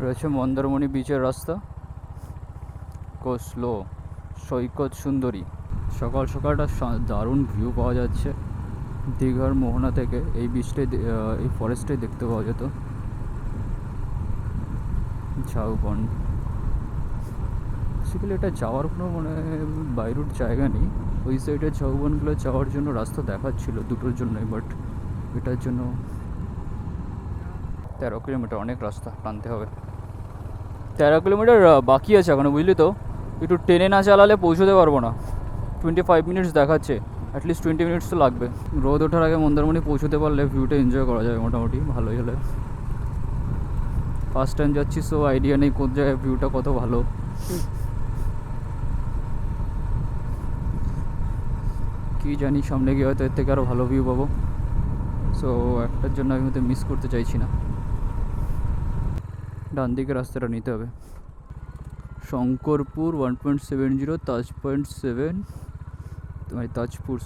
রয়েছে মন্দারমণি বিচের রাস্তা, কোস্লো সৈকত সুন্দরী। সকাল সকালটা দারুণ ভিউ পাওয়া যাচ্ছে দীঘার মোহনা থেকে। এই বিচটাই এই ফরেস্টটাই দেখতে পাওয়া যেত। ঝাউবন বেসিক্যালি এটা যাওয়ার কোনো মানে বাই রুট জায়গা নেই। ওই সাইডের ঝাউবনগুলো যাওয়ার জন্য রাস্তা দেখাচ্ছিল দুটোর জন্যই, বাট এটার জন্য 13 কিলোমিটার অনেক রাস্তা টানতে হবে। 13 কিলোমিটার বাকি আছে এখনো, বুঝলি তো। একটু টেনে না চালালে পৌঁছতে পারবো না। 25 মিনিটস দেখাচ্ছে, অ্যাটলিস্ট 20 মিনিটস তো লাগবে। রোদ ওঠার আগে মন্দারমণি পৌঁছতে পারলে ভিউটা এনজয় করা যাবে মোটামুটি ভালোই হলে। ফার্স্ট টাইম যাচ্ছি, সো আইডিয়া নেই কোন জায়গায় ভিউটা কত ভালো। কি জানি সামনে গিয়ে হয়তো এর থেকে আরও ভালো ভিউ পাবো। সো একটার জন্য আমি হয়তো মিস করতে চাইছি না। ডান দিকে রাস্তাটা নিতে হবে। শঙ্করপুর 1.70, তাজ 0.7, মানে তাজপুর।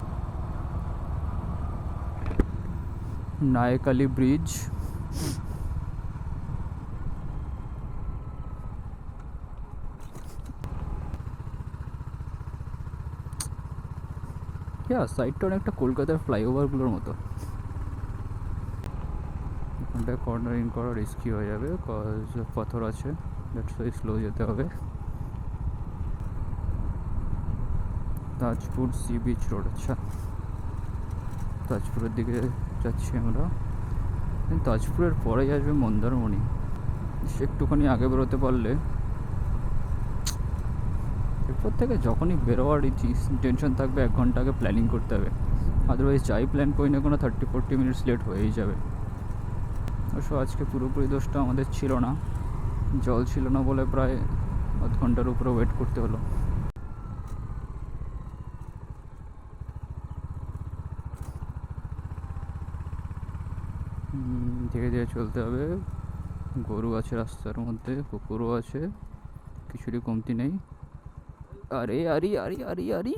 नायकाली ब्रिज, সাইডটা অনেকটা কলকাতার ফ্লাইওভারগুলোর মতো। এখানটায় কর্নারিং করা রিস্কি হয়ে যাবে, কজ পাথর আছে, দ্যাটস ওয়াই স্লো যেতে হবে। তাজপুর সি বিচ রোড, আচ্ছা তাজপুরের দিকে যাচ্ছি আমরা। তাজপুরের পরেই আসবে মন্দারমণি। একটুখানি আগে বেরোতে পারলে, এরপর থেকে যখনই বেরোয়ার টেনশন থাকবে 1 ঘন্টা আগে প্ল্যানিং করতে হবে, আদারওয়াইজ যাই প্ল্যান করি না কোনো 30-40 মিনিটস লেট হয়েই যাবে। অবশ্য আজকে পুরোপুরি দোষটা আমাদের ছিল না, জল ছিল না বলে প্রায় আধ ঘন্টার উপরে ওয়েট করতে হলো। ধীরে ধীরে চলতে হবে। গরু আছে রাস্তার মধ্যে, কুকুরও আছে, কিছুরই কমতি নেই। আরে আরে আরে আরে আরে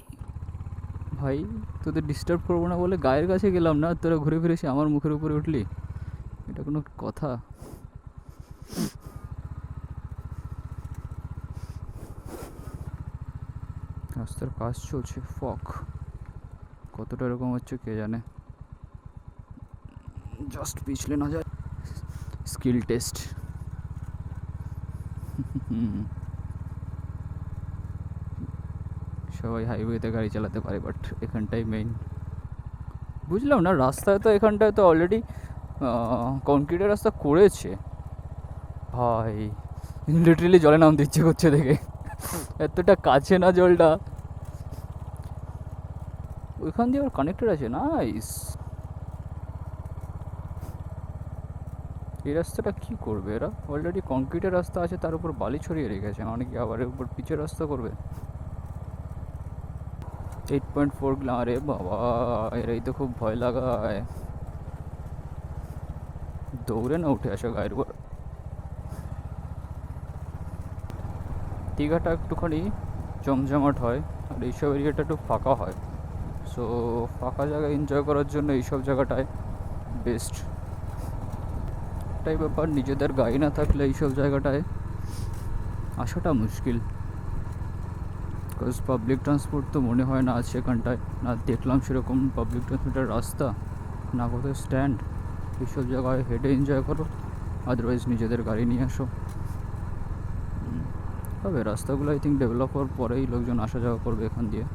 ভাই, তোদের ডিস্টার্ব করবো না বলে গায়ের কাছে গেলাম না, তোরা ঘুরে ফিরে এসে আমার মুখের উপরে উঠলি, এটা কোনো কথা? রাস্তার কাজ চলছে, ফক কতটা এরকম হচ্ছে কে জানে। জাস্ট পিছলে না যায়, স্কিল টেস্ট। সবাই হাইওয়েতে গাড়ি চালাতে পারে, বাট এখানটাই মেইন। বুঝলাম না, রাস্তায় তো এখানটায় তো অলরেডি কনক্রিটের রাস্তা করেছে ভাই। লিটারেলি জলে নামতে ইচ্ছে করছে দেখে, এতটা কাছে না জলটা। ওইখান দিয়ে আবার কানেক্টেড আছে, নাইস। এই রাস্তাটা কী করবে এরা? অলরেডি কনক্রিটের রাস্তা আছে, তার উপর বালি ছড়িয়ে রেখেছে, অনেকে আবার এর উপর পিচের রাস্তা করবে। 8.4 আরে বাবা, এরাই তো খুব ভয় লাগায়। দৌড়ে না উঠে আসে গায়ের উপর। দীঘাটা একটুখানি জমজমাট হয়, আর এইসব এরিয়াটা একটু ফাঁকা হয়। সো ফাঁকা জায়গায় এনজয় করার জন্য এইসব জায়গাটায় বেস্ট। একটাই ব্যাপার, নিজেদের গাড়ি না থাকলে এইসব জায়গাটায় আসাটা মুশকিল। বিকজ পাবলিক ট্রান্সপোর্ট তো মনে হয় না আছে এখানটায়, না দেখলাম সেরকম পাবলিক ট্রান্সপোর্টের রাস্তা, না কোথাও স্ট্যান্ড। এইসব জায়গায় হেঁটে এনজয় করো, আদারওয়াইজ নিজেদের গাড়ি নিয়ে আসো। তবে রাস্তাগুলো আই থিঙ্ক ডেভেলপ হওয়ার পরেই লোকজন আসা যাওয়া করবে এখান দিয়ে।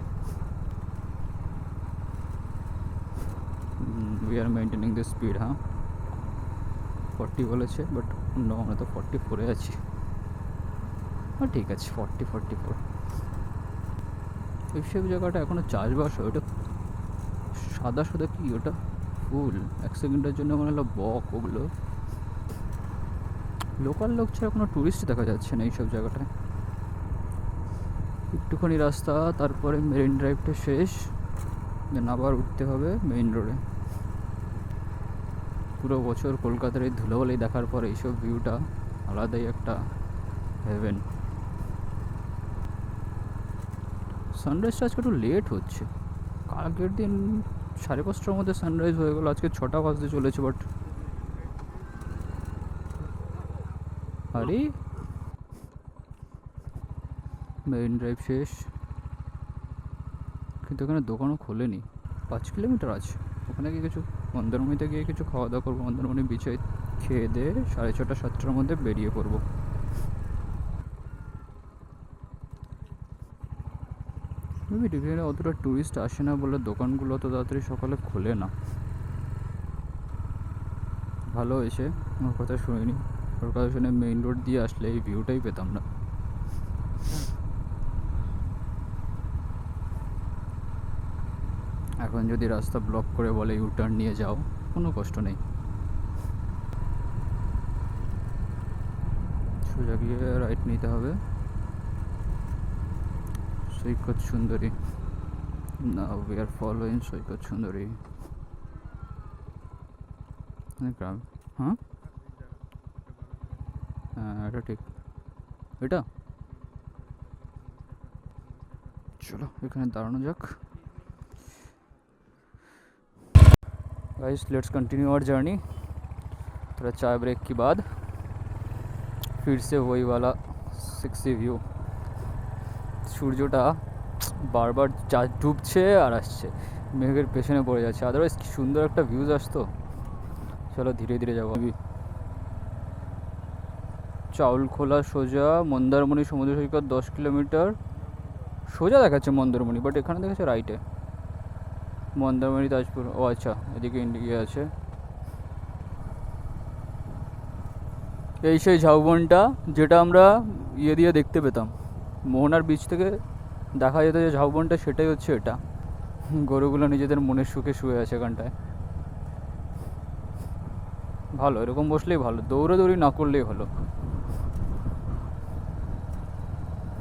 We are maintaining the speed, হ্যাঁ 40 বলেছে, বাট নো, আমরা তো 44-এ আছি। হ্যাঁ ঠিক আছে, 44। এইসব জায়গাটা এখনও চাষবাস হয়। ওটা সাদা সাদা কি ওটা? ফুল। 1 সেকেন্ডের জন্য মনে হলো বক ওগুলো। লোকাল লোক ছাড়া কোনো টুরিস্ট দেখা যাচ্ছে না এইসব জায়গাটায়। একটুখানি রাস্তা, তারপরে মেরিন ড্রাইভটা শেষ, দেন আবার উঠতে হবে মেইন রোডে। পুরো বছর কলকাতার এই ধুলোবালি দেখার পর এইসব ভিউটা আলাদাই একটা হেভেন। সানরাইজটা আজকে একটু লেট হচ্ছে। কালকের দিন 5:30টার মধ্যে সানরাইজ হয়ে গেলো, আজকে 6টা বাজতে চলেছে। বাট আরে মেরিন ড্রাইভ শেষ, কিন্তু এখানে দোকানও খোলেনি। 5 কিলোমিটার আছে, ওখানে গিয়ে কিছু মন্দারমণিতে গিয়ে কিছু খাওয়া দাওয়া করবো। মন্দারমণি বিচে খেয়ে দিয়ে 6:30 7টার মধ্যে বেরিয়ে পড়বো। মেবি এখানে অতটা টুরিস্ট আসে না বলে দোকানগুলো তো তাড়াতাড়ি সকালে খোলে না। ভালো হয়েছে ওর কথা শুনিনি, ওর কথা শুনে মেইন রোড দিয়ে আসলে এই ভিউটাই পেতাম না। এখন যদি রাস্তা ব্লক করে বলে ইউ টার্ন নিয়ে যাও, কোনো কষ্ট নেই, সোজা গিয়ে রাইট নিতে হবে। সৈকত সুন্দরী, নাও উই আর ফলোইং সৈকত সুন্দরী। গ্রাম, হ্যাঁ হ্যাঁ এটা ঠিক। এটা চলো এখানে দাঁড়ানো যাক। Guys let's continue our journey. थोड़ा चाय ब्रेक के बाद फिर से वही वाला 60 व्यू। সূর্যটা বারবার ডুবছে আর আসছে, মেঘের পেছনে পড়ে যাচ্ছে, আদারওয়াইজ কি সুন্দর একটা ভিউজ আসতো। চলো ধীরে ধীরে যাবো। চাউলখোলা সোজা মন্দারমণি সমুদ্র সৈকত 10 কিলোমিটার সোজা দেখাচ্ছে মন্দারমণি, বাট এখানে দেখাচ্ছে রাইটে মন্দারমণি তাজপুর। ও আচ্ছা, এদিকে ইন্ডিয়া আছে। এই সেই ঝাউবনটা যেটা আমরা ইয়ে দিয়ে দেখতে পেতাম, মোহনার বিচ থেকে দেখা যেত যে ঝাউবনটা, সেটাই হচ্ছে এটা। গরুগুলো নিজেদের মনের সুখে শুয়ে আছে এখানটায়। ভালো, এরকম বসলেই ভালো, দৌড়াদৌড়ি না করলেই ভালো।